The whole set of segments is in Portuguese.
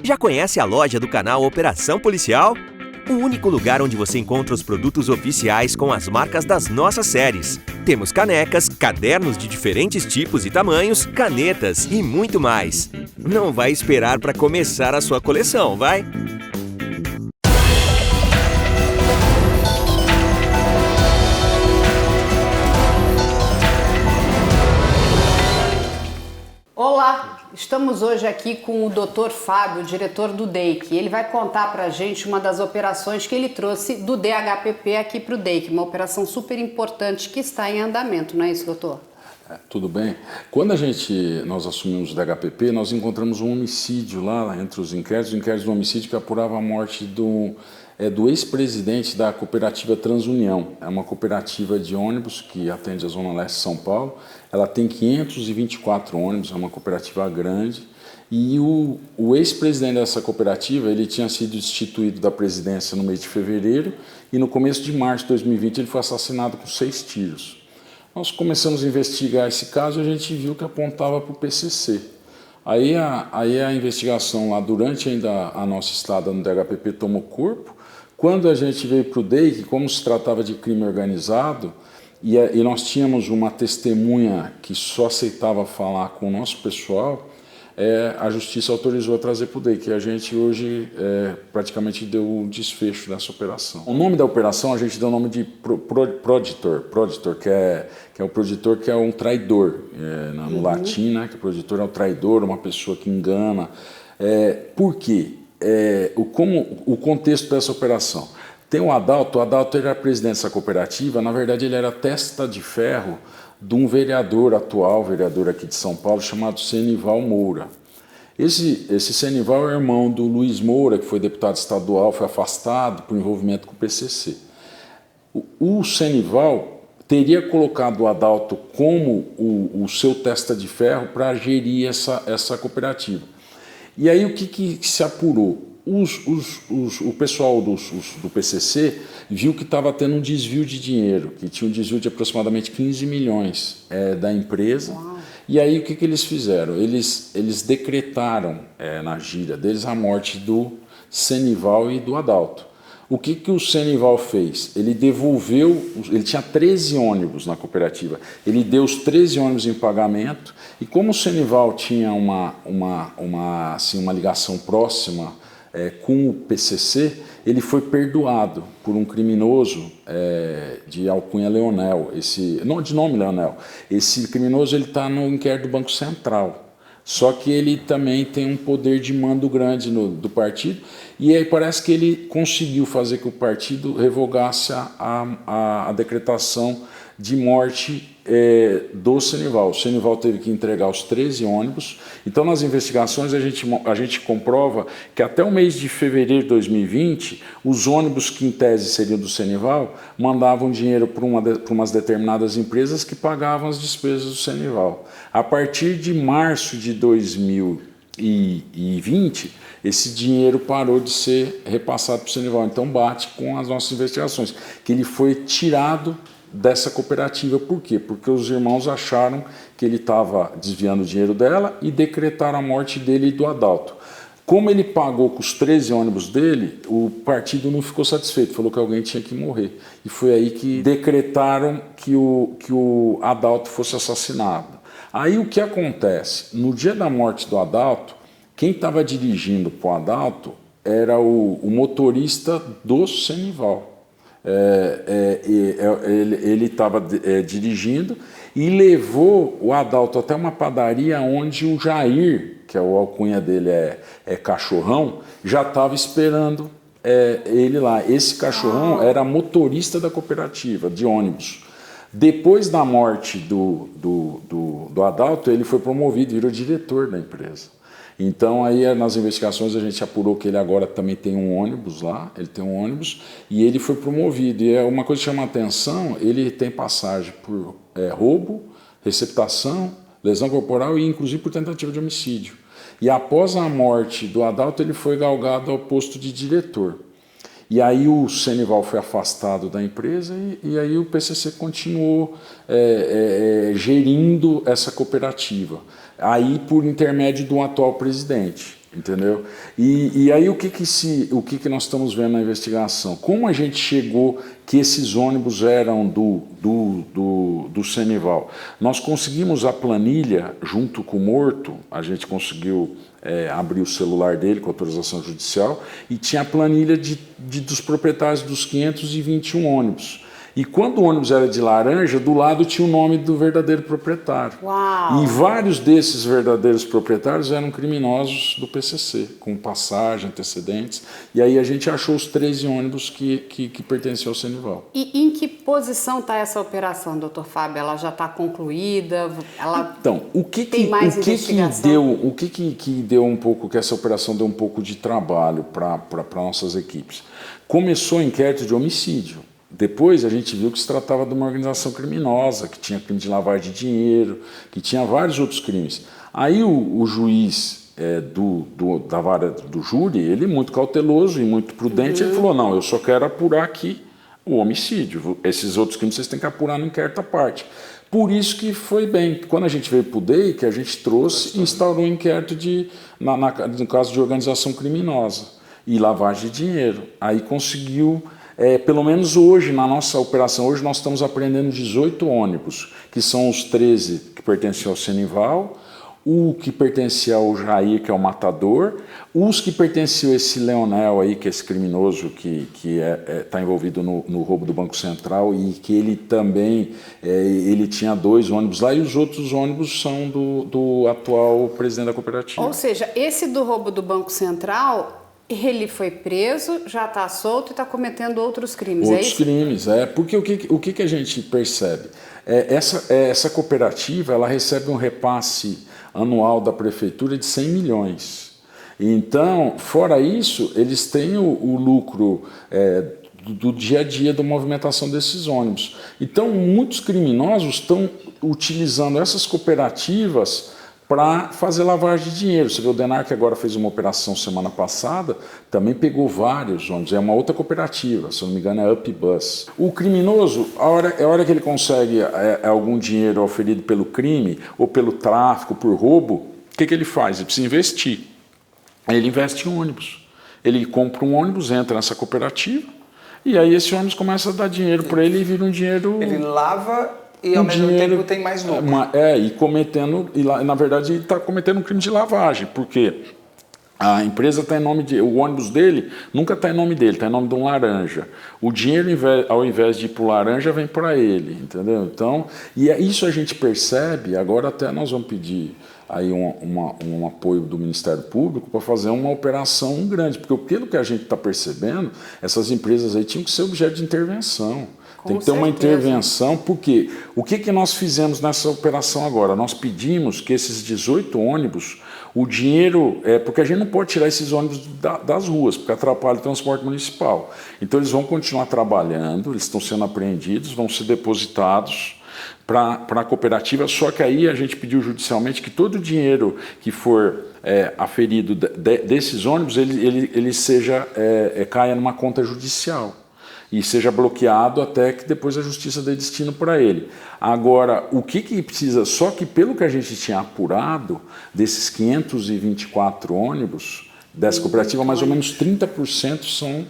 Já conhece a loja do canal Operação Policial? O único lugar onde você encontra os produtos oficiais com as marcas das nossas séries. Temos canecas, cadernos de diferentes tipos e tamanhos, canetas e muito mais. Não vai esperar para começar a sua coleção, vai? Olá, estamos hoje aqui com o Dr. Fábio, diretor do DEIC. Ele vai contar pra gente uma das operações que ele trouxe do DHPP aqui para o DEIC, uma operação super importante que está em andamento, não é isso, doutor? Tudo bem. Quando nós assumimos o DHPP, nós encontramos um homicídio lá entre os inquéritos do homicídio que apurava a morte do ex-presidente da cooperativa Transunião. É uma cooperativa de ônibus que atende a Zona Leste de São Paulo. Ela tem 524 ônibus, é uma cooperativa grande. E o ex-presidente dessa cooperativa, ele tinha sido destituído da presidência no mês de fevereiro e no começo de março de 2020 ele foi assassinado com 6 tiros. Nós começamos a investigar esse caso e a gente viu que apontava para o PCC. Aí a investigação lá, durante ainda a nossa estada no DHPP, tomou corpo. Quando a gente veio para o DEIC, como se tratava de crime organizado, e nós tínhamos uma testemunha que só aceitava falar com o nosso pessoal, a Justiça autorizou a trazer para o DEIC, e a gente hoje praticamente deu o desfecho dessa operação. O nome da operação a gente deu o nome de Proditor, que é o proditor, que é um traidor, no latim, né, que o proditor é o traidor, uma pessoa que engana. Por quê? O contexto dessa operação. Tem o Adalto ele era presidente dessa cooperativa, na verdade ele era testa de ferro de um atual vereador aqui de São Paulo, chamado Senival Moura. Esse Senival é irmão do Luiz Moura, que foi deputado estadual, foi afastado por envolvimento com o PCC. O Senival teria colocado o Adalto como o seu testa de ferro para gerir essa cooperativa. E aí o que se apurou? O pessoal do PCC viu que estava tendo um desvio de dinheiro, que tinha um desvio de aproximadamente 15 milhões da empresa. Uau. E aí o que eles fizeram? Eles decretaram na gíria deles a morte do Senival e do Adalto. O que o Senival fez? Ele devolveu, ele tinha 13 ônibus na cooperativa, ele deu os 13 ônibus em pagamento, e como o Senival tinha uma ligação próxima com o PCC, ele foi perdoado por um criminoso de alcunha Leonel, de nome Leonel. Esse criminoso está no inquérito do Banco Central. Só que ele também tem um poder de mando grande do partido, e aí parece que ele conseguiu fazer que o partido revogasse a decretação de morte do Senival. O Senival teve que entregar os 13 ônibus. Então, nas investigações, a gente comprova que até o mês de fevereiro de 2020, os ônibus que em tese seriam do Senival mandavam dinheiro para umas determinadas empresas que pagavam as despesas do Senival. A partir de março de 2020, esse dinheiro parou de ser repassado para o Senival. Então bate com as nossas investigações, que ele foi tirado dessa cooperativa. Por quê? Porque os irmãos acharam que ele estava desviando o dinheiro dela e decretaram a morte dele e do Adalto. Como ele pagou com os 13 ônibus dele, o partido não ficou satisfeito, falou que alguém tinha que morrer. E foi aí que decretaram que o Adalto fosse assassinado. Aí o que acontece? No dia da morte do Adalto, quem estava dirigindo para o Adalto era o motorista do Senival. Ele estava dirigindo e levou o Adalto até uma padaria onde o Jair, que é o alcunha dele é Cachorrão, já estava esperando ele lá. Esse Cachorrão era motorista da cooperativa de ônibus. Depois da morte do Adalto, ele foi promovido, virou diretor da empresa. Então, aí nas investigações a gente apurou que ele agora também tem um ônibus lá, ele tem um ônibus, e ele foi promovido. E uma coisa que chama a atenção, ele tem passagem por roubo, receptação, lesão corporal e inclusive por tentativa de homicídio. E após a morte do Adalto, ele foi galgado ao posto de diretor. E aí o Senival foi afastado da empresa e aí o PCC continuou gerindo essa cooperativa. Aí por intermédio do atual presidente, Entendeu? E aí o que nós estamos vendo na investigação? Como a gente chegou que esses ônibus eram do Senival? Nós conseguimos a planilha junto com o morto, a gente conseguiu abrir o celular dele com autorização judicial e tinha a planilha dos proprietários dos 521 ônibus. E quando o ônibus era de laranja, do lado tinha o nome do verdadeiro proprietário. Uau. E vários desses verdadeiros proprietários eram criminosos do PCC, com passagem, antecedentes. E aí a gente achou os 13 ônibus que pertenciam ao Senival. E em que posição está essa operação, doutor Fábio? Ela já está concluída? Então, o que deu um pouco, que essa operação deu um pouco de trabalho para nossas equipes? Começou o inquérito de homicídio. Depois a gente viu que se tratava de uma organização criminosa, que tinha crime de lavagem de dinheiro, que tinha vários outros crimes. Aí o juiz da vara do júri, ele muito cauteloso e muito prudente, ele falou, não, eu só quero apurar aqui o homicídio. Esses outros crimes vocês têm que apurar no inquérito à parte. Por isso que foi bem. Quando a gente veio para o DEI, que a gente trouxe e instaurou um inquérito no caso de organização criminosa e lavagem de dinheiro. Aí conseguiu... pelo menos hoje, na nossa operação, hoje nós estamos apreendendo 18 ônibus, que são os 13 que pertenciam ao Senival, o que pertencia ao Jair, que é o matador, os que pertenciam a esse Leonel aí, que é esse criminoso que está envolvido no roubo do Banco Central e que ele também, ele tinha 2 ônibus lá e os outros ônibus são do atual presidente da cooperativa. Ou seja, esse do roubo do Banco Central... Ele foi preso, já está solto e está cometendo outros crimes, outros crimes, porque o que a gente percebe? Essa cooperativa ela recebe um repasse anual da prefeitura de 100 milhões. Então, fora isso, eles têm o lucro do dia a dia da movimentação desses ônibus. Então, muitos criminosos estão utilizando essas cooperativas para fazer lavagem de dinheiro. Você vê, o DENARC agora fez uma operação semana passada, também pegou vários ônibus, é uma outra cooperativa, se não me engano é UpBus. O criminoso, a hora que ele consegue algum dinheiro oferido pelo crime, ou pelo tráfico, por roubo, o que ele faz? Ele precisa investir. Aí ele investe em ônibus. Ele compra um ônibus, entra nessa cooperativa, e aí esse ônibus começa a dar dinheiro para ele e vira um dinheiro... Ele lava... E ao mesmo tempo tem mais lucro. Na verdade ele está cometendo um crime de lavagem, porque a empresa está em nome o ônibus dele nunca está em nome dele, está em nome de um laranja. O dinheiro, ao invés de ir para o laranja, vem para ele, entendeu? Então, isso a gente percebe, agora até nós vamos pedir aí um apoio do Ministério Público para fazer uma operação grande, porque pelo que a gente está percebendo, essas empresas aí tinham que ser objeto de intervenção. Tem que ter uma intervenção, porque o que nós fizemos nessa operação agora? Nós pedimos que esses 18 ônibus, o dinheiro, porque a gente não pode tirar esses ônibus das ruas, porque atrapalha o transporte municipal. Então eles vão continuar trabalhando, eles estão sendo apreendidos, vão ser depositados para a cooperativa, só que aí a gente pediu judicialmente que todo o dinheiro que for aferido desses ônibus, ele caia numa conta judicial e seja bloqueado até que depois a justiça dê destino para ele. Agora, o que precisa, só que pelo que a gente tinha apurado, desses 524 ônibus dessa cooperativa, mais ou menos 30% são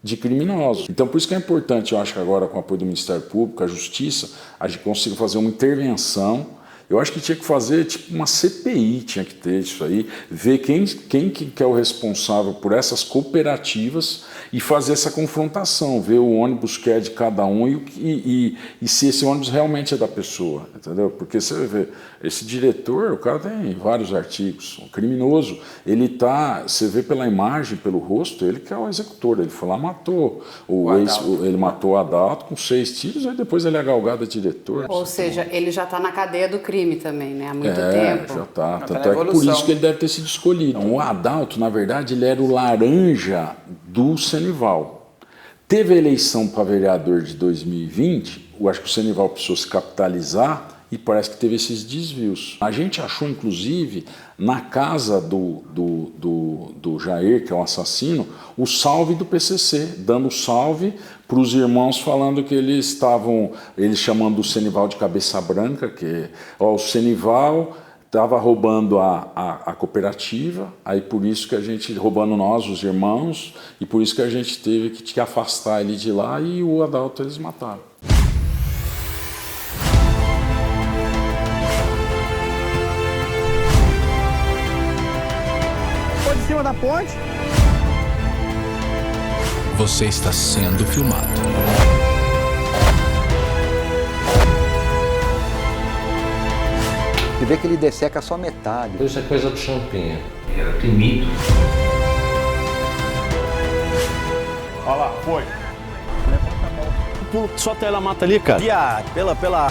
de criminosos. Então, por isso que é importante, eu acho que agora, com o apoio do Ministério Público, a Justiça, a gente consiga fazer uma intervenção. Eu acho que tinha que fazer tipo uma CPI, tinha que ter isso aí, ver quem que é o responsável por essas cooperativas e fazer essa confrontação, ver o ônibus que é de cada um e se esse ônibus realmente é da pessoa, entendeu? Porque você vê, esse diretor, o cara tem vários artigos, o criminoso, você vê pela imagem, pelo rosto, ele que é o executor, ele foi lá, matou ele matou o Adalto com 6 tiros, aí depois ele é galgado a diretor. Ou seja, ele já está na cadeia do crime também, né? Há muito tempo. Já está. Tanto é que por isso que ele deve ter sido escolhido. O Adalto, na verdade, ele era o laranja do Senival. Teve a eleição para vereador de 2020, eu acho que o Senival precisou se capitalizar e parece que teve esses desvios. A gente achou, inclusive, na casa do Jair, que é o assassino, o salve do PCC, dando salve para os irmãos, falando que eles chamando o Senival de cabeça branca, que o Senival estava roubando a cooperativa, aí por isso que a gente, roubando nós, os irmãos, e por isso que a gente teve que afastar ele de lá e o Adalto eles mataram. Foi de cima da ponte. Você está sendo filmado. E vê que ele desseca só metade. Isso é coisa do Champinha. Era temido. Olha lá, foi. Pulo, só ela mata ali, cara. Viado, pela...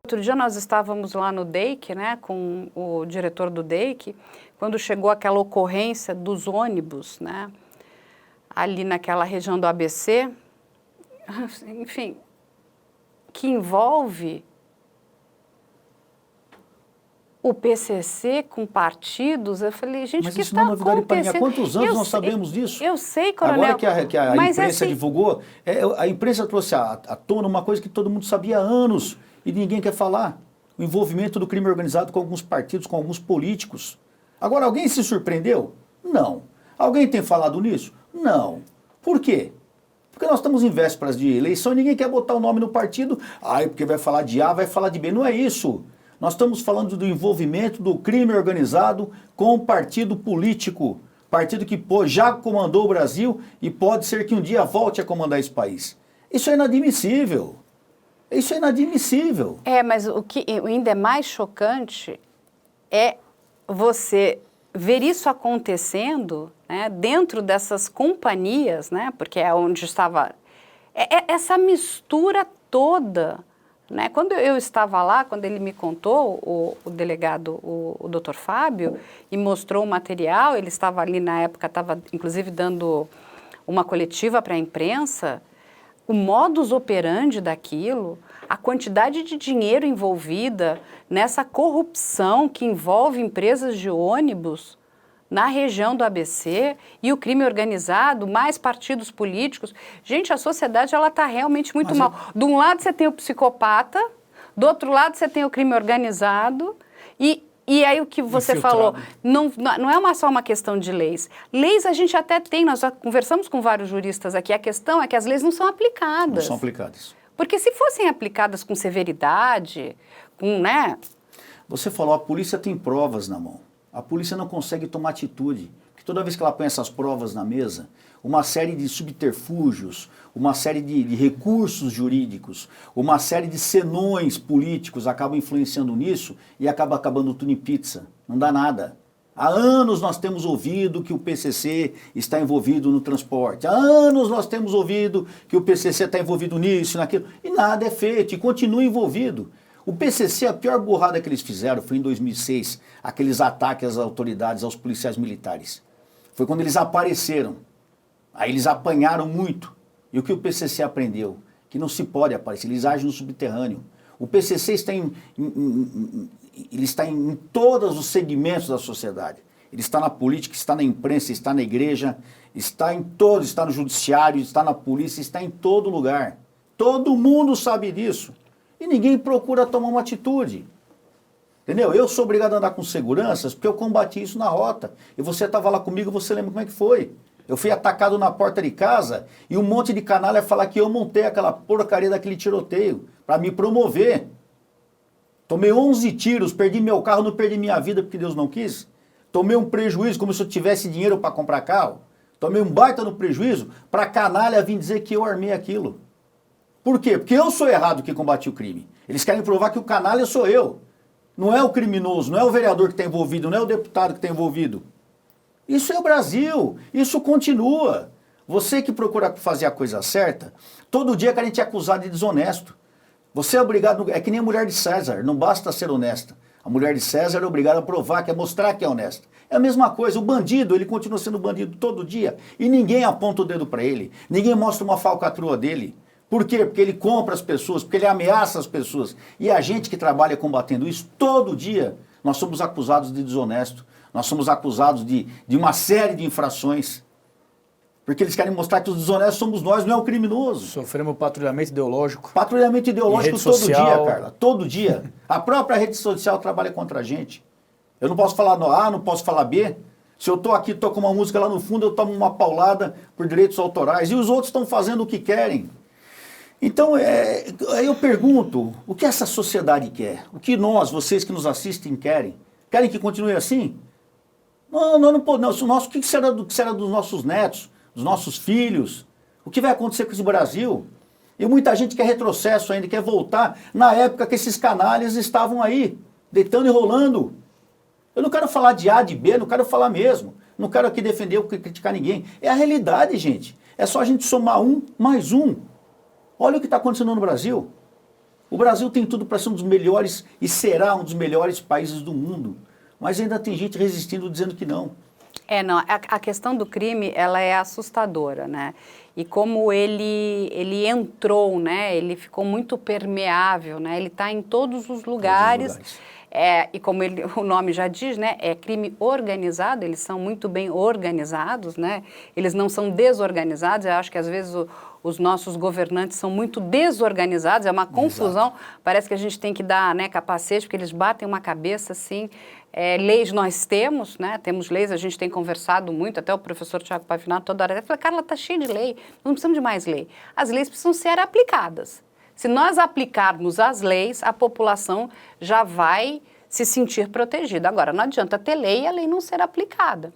Outro dia nós estávamos lá no DEIC, né, com o diretor do DEIC, quando chegou aquela ocorrência dos ônibus, né, ali naquela região do ABC, enfim, que envolve o PCC com partidos. Eu falei, gente, o que está acontecendo? Há quantos anos nós sabemos disso? Eu sei, coronel. Agora que a imprensa divulgou, a imprensa trouxe à tona uma coisa que todo mundo sabia há anos e ninguém quer falar. O envolvimento do crime organizado com alguns partidos, com alguns políticos. Agora, alguém se surpreendeu? Não. Alguém tem falado nisso? Não. Por quê? Porque nós estamos em vésperas de eleição e ninguém quer botar o nome no partido. Porque vai falar de A, vai falar de B. Não é isso. Nós estamos falando do envolvimento do crime organizado com o partido político. Partido que já comandou o Brasil e pode ser que um dia volte a comandar esse país. Isso é inadmissível. Isso é inadmissível. Mas o que ainda é mais chocante é você ver isso acontecendo, né, dentro dessas companhias, né, porque é onde estava essa mistura toda, né? Quando eu estava lá, quando ele me contou, o delegado, o doutor Fábio, e mostrou o material, ele estava ali na época, estava inclusive dando uma coletiva para a imprensa, o modus operandi daquilo, a quantidade de dinheiro envolvida nessa corrupção que envolve empresas de ônibus na região do ABC e o crime organizado, mais partidos políticos. Gente, a sociedade ela está realmente muito mal. De um lado você tem o psicopata, do outro lado você tem o crime organizado e aí o que você falou, não é só uma questão de leis. Leis a gente até tem, nós já conversamos com vários juristas aqui, a questão é que as leis não são aplicadas. Não são aplicadas. Porque se fossem aplicadas com severidade, né? Você falou, a polícia tem provas na mão. A polícia não consegue tomar atitude. Porque toda vez que ela põe essas provas na mesa, uma série de subterfúgios, uma série de recursos jurídicos, uma série de senões políticos acabam influenciando nisso e acaba acabando tudo em pizza. Não dá nada. Há anos nós temos ouvido que o PCC está envolvido no transporte. Há anos nós temos ouvido que o PCC está envolvido nisso, naquilo. E nada é feito e continua envolvido. O PCC, a pior burrada que eles fizeram foi em 2006, aqueles ataques às autoridades, aos policiais militares. Foi quando eles apareceram. Aí eles apanharam muito. E o que o PCC aprendeu? Que não se pode aparecer, eles agem no subterrâneo. O PCC está ele está em todos os segmentos da sociedade. Ele está na política, está na imprensa, está na igreja, está em todos, está no judiciário, está na polícia, está em todo lugar. Todo mundo sabe disso. E ninguém procura tomar uma atitude. Entendeu? Eu sou obrigado a andar com seguranças porque eu combati isso na rota. E você estava lá comigo, você lembra como é que foi? Eu fui atacado na porta de casa e um monte de canalha falar que eu montei aquela porcaria daquele tiroteio para me promover. Tomei 11 tiros, perdi meu carro, não perdi minha vida porque Deus não quis. Tomei um prejuízo como se eu tivesse dinheiro para comprar carro. Tomei um baita no prejuízo para canalha vir dizer que eu armei aquilo. Por quê? Porque eu sou errado que combati o crime. Eles querem provar que o canalha sou eu. Não é o criminoso, não é o vereador que está envolvido, não é o deputado que está envolvido. Isso é o Brasil, isso continua. Você que procura fazer a coisa certa, todo dia querem te acusar de desonesto. Você é obrigado, é que nem a mulher de César, não basta ser honesta. A mulher de César é obrigada a provar, que é mostrar que é honesta. É a mesma coisa, o bandido, ele continua sendo bandido todo dia e ninguém aponta o dedo para ele, ninguém mostra uma falcatrua dele. Por quê? Porque ele compra as pessoas, porque ele ameaça as pessoas. E a gente que trabalha combatendo isso, todo dia, nós somos acusados de desonesto. Nós somos acusados de uma série de infrações. Porque eles querem mostrar que os desonestos somos nós, não é o criminoso. Sofremos patrulhamento ideológico. Patrulhamento ideológico todo social. dia, Carla. Todo dia. A própria rede social trabalha contra a gente. Eu não posso falar no A, não posso falar B. Se eu estou aqui, toco uma música lá no fundo, eu tomo uma paulada por direitos autorais. E os outros estão fazendo o que querem. Então, aí eu pergunto, o que essa sociedade quer? O que nós, vocês que nos assistem, querem? Querem que continue assim? Não podemos. O que será dos nossos netos? Dos nossos filhos, o que vai acontecer com esse Brasil? E muita gente quer retrocesso ainda, quer voltar na época que esses canalhas estavam aí, deitando e rolando. Eu não quero falar de A, de B, não quero falar mesmo. Não quero aqui defender ou criticar ninguém. É a realidade, gente. É só a gente somar um mais um. Olha o que está acontecendo no Brasil. O Brasil tem tudo para ser um dos melhores e será um dos melhores países do mundo. Mas ainda tem gente resistindo dizendo que não. Não, a questão do crime, ela é assustadora, né? E como ele entrou, né? Ele ficou muito permeável, né? Ele está em todos os lugares. E como o nome já diz, né? É crime organizado, eles são muito bem organizados, né? Eles não são desorganizados. Eu acho que às vezes os nossos governantes são muito desorganizados, é uma confusão. Exato. Parece que a gente tem que dar, né, capacete, porque eles batem uma cabeça assim. Leis nós temos, né? Temos leis, a gente tem conversado muito, até o professor Tiago Pavinato toda hora fala, Carla, está cheio de lei, não precisamos de mais lei. As leis precisam ser aplicadas. Se nós aplicarmos as leis, a população já vai se sentir protegida. Agora, não adianta ter lei e a lei não ser aplicada.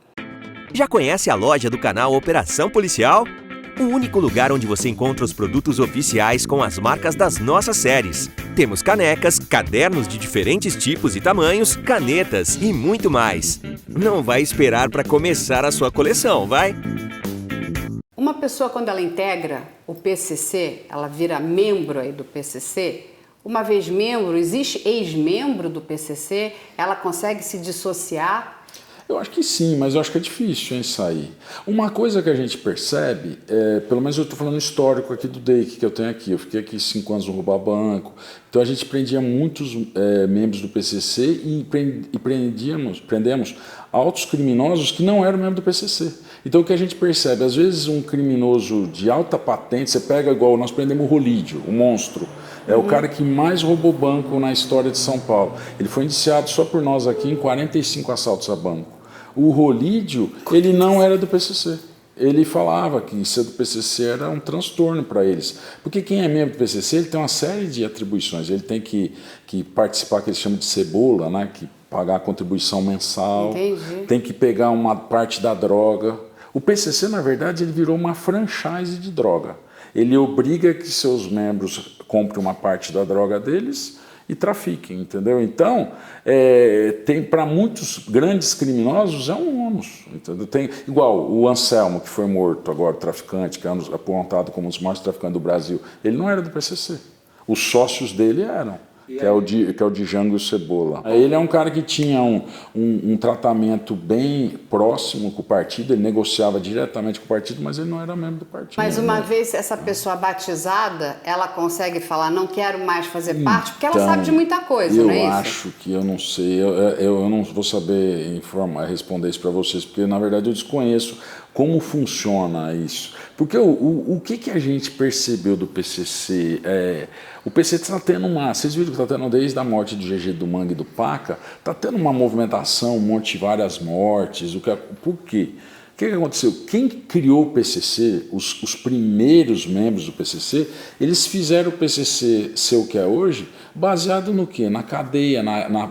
Já conhece a loja do canal Operação Policial? O único lugar onde você encontra os produtos oficiais com as marcas das nossas séries. Temos canecas, cadernos de diferentes tipos e tamanhos, canetas e muito mais. Não vai esperar para começar a sua coleção, vai? Uma pessoa, quando ela integra o PCC, ela vira membro aí do PCC, uma vez membro, existe ex-membro do PCC, ela consegue se dissociar? Eu acho que sim, mas eu acho que é difícil sair. Uma coisa que a gente percebe, pelo menos eu estou falando histórico aqui do DEIC que eu tenho aqui, eu fiquei aqui 5 anos no roubar banco, então a gente prendia muitos membros do PCC e prendemos altos criminosos que não eram membros do PCC. Então o que a gente percebe, às vezes um criminoso de alta patente, você pega igual, nós prendemos o Rolídio, o monstro, é o cara que mais roubou banco na história de São Paulo. Ele foi indiciado só por nós aqui em 45 assaltos a banco. O Rolídio, ele não era do PCC. Ele falava que ser do PCC era um transtorno para eles. Porque quem é membro do PCC, ele tem uma série de atribuições. Ele tem que participar, que eles chamam de cebola, né? Que pagar a contribuição mensal. Entendi. Tem que pegar uma parte da droga. O PCC, na verdade, ele virou uma franchise de droga. Ele obriga que seus membros comprem uma parte da droga deles e trafiquem, entendeu? Então, tem para muitos grandes criminosos é um ônus, entendeu? Tem, igual o Anselmo, que foi morto agora, traficante, que é apontado como um dos maiores traficantes do Brasil, ele não era do PCC. Os sócios dele eram. Que é o de Django e Cebola. Ele é um cara que tinha um tratamento bem próximo com o partido, ele negociava diretamente com o partido, mas ele não era membro do partido. Mas uma vez essa pessoa batizada, ela consegue falar, não quero mais fazer parte, porque ela sabe de muita coisa, não é isso? Eu acho que, eu não sei, eu não vou saber responder isso para vocês, porque na verdade eu desconheço como funciona isso. Porque o que a gente percebeu do PCC? O PCC está tendo vocês viram que está tendo desde a morte do GG do Mangue e do Paca, está tendo uma movimentação, várias mortes. Por quê? O que aconteceu? Quem criou o PCC, os primeiros membros do PCC, eles fizeram o PCC ser o que é hoje, baseado no quê? Na cadeia,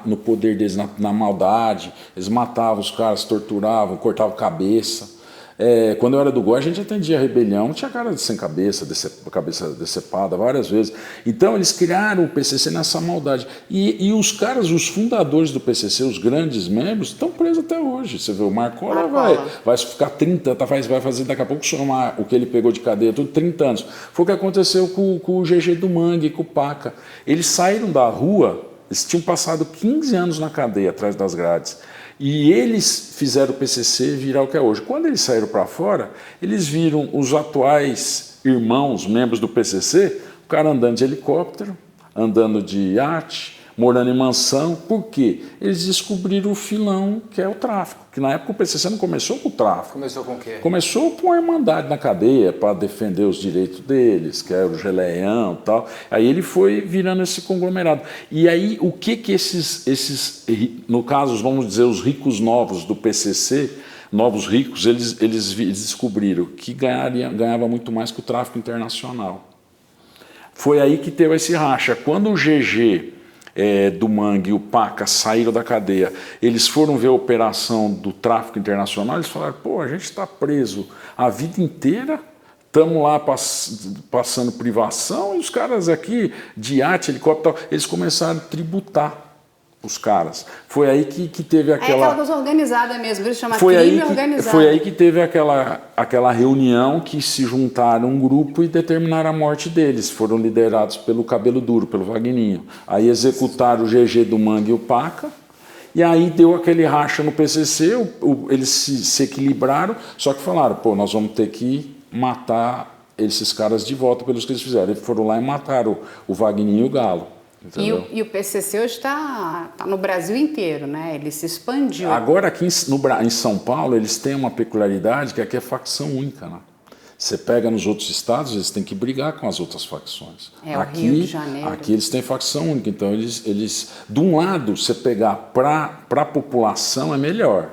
no poder deles, na maldade. Eles matavam os caras, torturavam, cortavam cabeça. Quando eu era do GOI, a gente atendia a rebelião, tinha cara sem cabeça, cabeça decepada várias vezes. Então eles criaram o PCC nessa maldade. E os caras, os fundadores do PCC, os grandes membros, estão presos até hoje. Você vê, o Marcola vai ficar 30, vai fazer daqui a pouco o que ele pegou de cadeia, tudo 30 anos. Foi o que aconteceu com o GG do Mangue, com o Paca. Eles saíram da rua, eles tinham passado 15 anos na cadeia, atrás das grades. E eles fizeram o PCC virar o que é hoje. Quando eles saíram para fora, eles viram os atuais irmãos, membros do PCC, o cara andando de helicóptero, andando de iate, morando em mansão. Por quê? Eles descobriram o filão que é o tráfico. Que na época o PCC não começou com o tráfico. Começou com o quê? Começou com a Irmandade na cadeia para defender os direitos deles, que era o Geleião e tal. Aí ele foi virando esse conglomerado. E aí o que esses, no caso, vamos dizer, os ricos novos do PCC, novos ricos, eles descobriram que ganhava muito mais que o tráfico internacional. Foi aí que teve esse racha. Quando o GG do Mangue e o Paca saíram da cadeia, eles foram ver a operação do tráfico internacional, eles falaram, pô, a gente está preso a vida inteira, estamos lá passando privação, e os caras aqui, de iate, helicóptero, eles começaram a tributar os caras. Foi aí que teve aquela... É aquela coisa organizada mesmo, eles chamam crime organizado. Foi aí que teve aquela reunião que se juntaram um grupo e determinaram a morte deles. Foram liderados pelo Cabelo Duro, pelo Vagninho. Aí executaram o GG do Mangue e o Paca, e aí deu aquele racha no PCC, eles se equilibraram, só que falaram, pô, nós vamos ter que matar esses caras de volta pelos que eles fizeram. Eles foram lá e mataram o Vagninho e o Galo. E o PCC hoje está no Brasil inteiro, né? Ele se expandiu. Agora aqui em São Paulo eles têm uma peculiaridade que aqui é facção única, né? Você pega nos outros estados, eles têm que brigar com as outras facções. Aqui, Rio de Janeiro. Aqui eles têm facção única, então eles de um lado, você pegar para a população é melhor.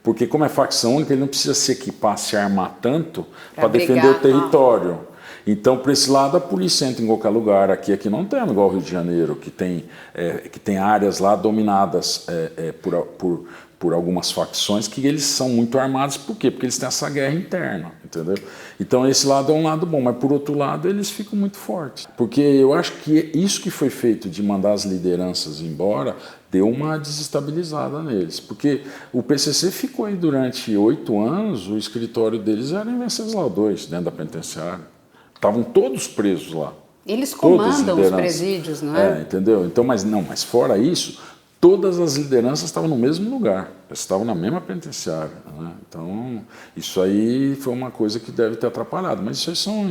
Porque como é facção única, ele não precisa se equipar, se armar tanto para defender o território. Então, para esse lado, a polícia entra em qualquer lugar. Aqui não temos, igual o Rio de Janeiro, que tem áreas lá dominadas por algumas facções que eles são muito armados. Por quê? Porque eles têm essa guerra interna, entendeu? Então, esse lado é um lado bom, mas por outro lado, eles ficam muito fortes. Porque eu acho que isso que foi feito de mandar as lideranças embora deu uma desestabilizada neles. Porque o PCC ficou aí durante 8 anos, o escritório deles era em Venceslau II, dentro da penitenciária. Estavam todos presos lá. Eles comandam os presídios, não é? Entendeu? Então, mas fora isso, todas as lideranças estavam no mesmo lugar. Eles estavam na mesma penitenciária. Né? Então, isso aí foi uma coisa que deve ter atrapalhado. Mas isso aí são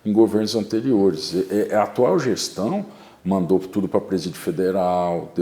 em governos anteriores. A atual gestão mandou tudo para presídio federal,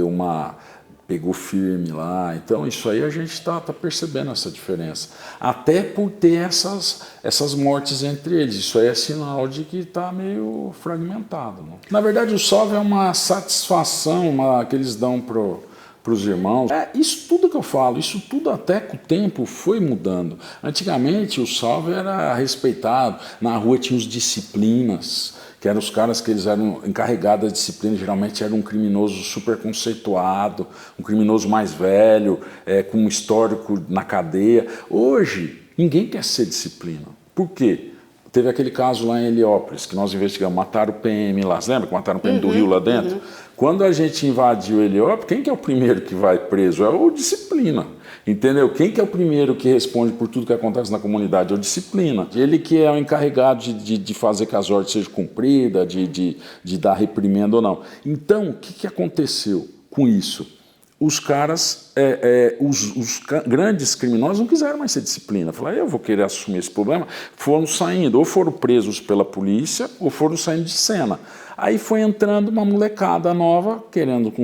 pegou firme lá. Então, isso aí a gente está percebendo essa diferença. Até por ter essas mortes entre eles. Isso aí é sinal de que está meio fragmentado. Né? Na verdade, o salve é uma satisfação que eles dão para os irmãos. Isso tudo que eu falo, isso tudo até com o tempo foi mudando. Antigamente, o salve era respeitado. Na rua tinha os disciplinas, que eram os caras que eles eram encarregados da disciplina, geralmente era um criminoso super conceituado, um criminoso mais velho, com um histórico na cadeia. Hoje, ninguém quer ser disciplina. Por quê? Teve aquele caso lá em Heliópolis, que nós investigamos, mataram o PM lá, lembra que mataram o PM do Rio lá dentro? Quando a gente invadiu Heliópolis, quem que é o primeiro que vai preso? É o disciplina. Entendeu? Quem que é o primeiro que responde por tudo que acontece na comunidade? É o disciplina. Ele que é o encarregado de fazer que as ordens sejam cumpridas, de dar reprimenda ou não. Então, o que aconteceu com isso? Os caras, os grandes criminosos não quiseram mais ser disciplina. Falaram, eu vou querer assumir esse problema. Foram saindo, ou foram presos pela polícia, ou foram saindo de cena. Aí foi entrando uma molecada nova,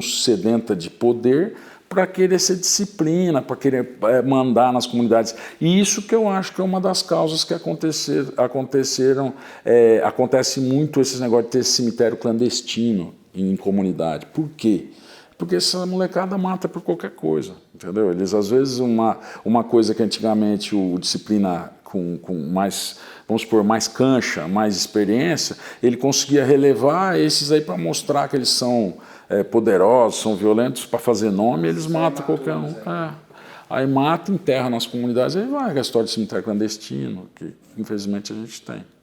sedenta de poder, para querer ser disciplina, para querer mandar nas comunidades. E isso que eu acho que é uma das causas que aconteceram. Acontece muito esse negócio de ter cemitério clandestino em comunidade. Por quê? Porque essa molecada mata por qualquer coisa, entendeu? Eles, às vezes, uma coisa que antigamente o disciplina com mais, vamos supor, mais cancha, mais experiência, ele conseguia relevar esses aí para mostrar que eles são poderosos, são violentos, para fazer nome, eles matam qualquer um. Aí mata, enterra nas comunidades, aí vai a história de cemitério clandestino, que infelizmente a gente tem.